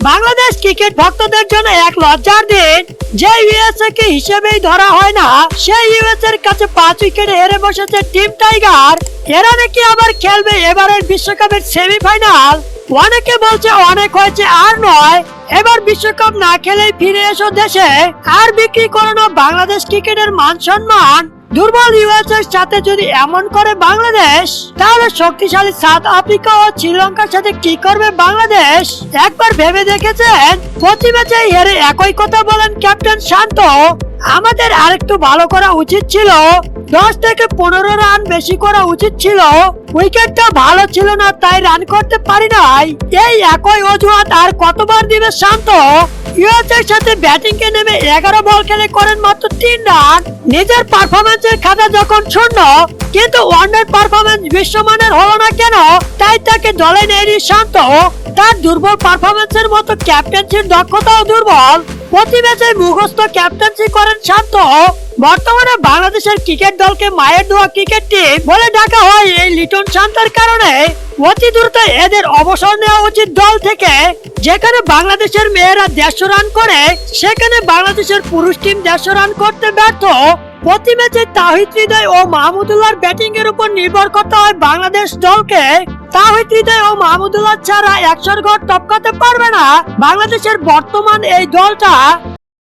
Bangladesh cricket ভক্তদের জন্য এক লজ্জার দিন। যে ইউএসএ কে হিসেবেই ধরা হয় না, সেই ইউএসএ এর কাছে 5 উইকেটে হেরে বসেছে টিম টাইগার। এরা নাকি আবার খেলবে এবারের বিশ্বকাপের সেমিফাইনাল। অনেকে বলছে অনেক হয়েছে, আর নয়, এবার বিশ্বকাপ না খেলেই ফিরে এসো দেশে, আর বিক্রি করে নাও বাংলাদেশ ক্রিকেটের মান সম্মান। দুর্বল ইউএসএ এর সাথে যদি এমন করে বাংলাদেশ, তাহলে শক্তিশালী সাউথ আফ্রিকা ও শ্রীলঙ্কার সাথে কি করবে বাংলাদেশ? একবার ভেবে দেখেছেন? প্রতি ম্যাচে হেরে একই কথা বলেন ক্যাপ্টেন শান্ত। আমাদের আরেকটু ভালো করা উচিত ছিল, 10 থেকে 15 রান বেশি করা উচিত ছিল। উইকেটটা ভালো ছিল না, তাই রান করতে পারি নাই। এই একই অজুহাত আর কতবার দিবে শান্ত? ইউএসএ এর সাথে ব্যাটিং কে নেমে 11 বল খেলে করেন মাত্র 3 রান। নিজের পারফরম্যান্সের খাতা যখন শূন্য, কিন্তু ওয়ানডে পারফরম্যান্স বিশ্বমানের হলো না কেন? তাই তাকে দলে নেয়নি শান্ত। তার দুর্বল পারফরম্যান্সের মতো ক্যাপ্টেন্সির দক্ষতাও দুর্বল। প্রতি ম্যাচে মুখস্থ ক্যাপ্টেন্সি করেন শান্ত। বর্তমানে বাংলাদেশের ক্রিকেট দলকে মায়ের দোয়া ক্রিকেট টিম বলে ডাকা হয় এই লিটন শান্তের কারণে। অতি দ্রুত এদের অবসর নেওয়া উচিত দল থেকে। যেখানে বাংলাদেশের মেয়েরা 150 রান করে, সেখানে বাংলাদেশের পুরুষ টিম 150 রান করতে ব্যর্থ। প্রতি ম্যাচে তাহিদ হৃদয় ও মাহমুদুল্লাহর ব্যাটিং এর উপর নির্ভর করতে হয় বাংলাদেশ দলকে। তাহিদ হৃদয় ও মাহমুদুল্লাহ ছাড়া 100 ঘর টপকাতে পারবে না বাংলাদেশের বর্তমান এই দলটা।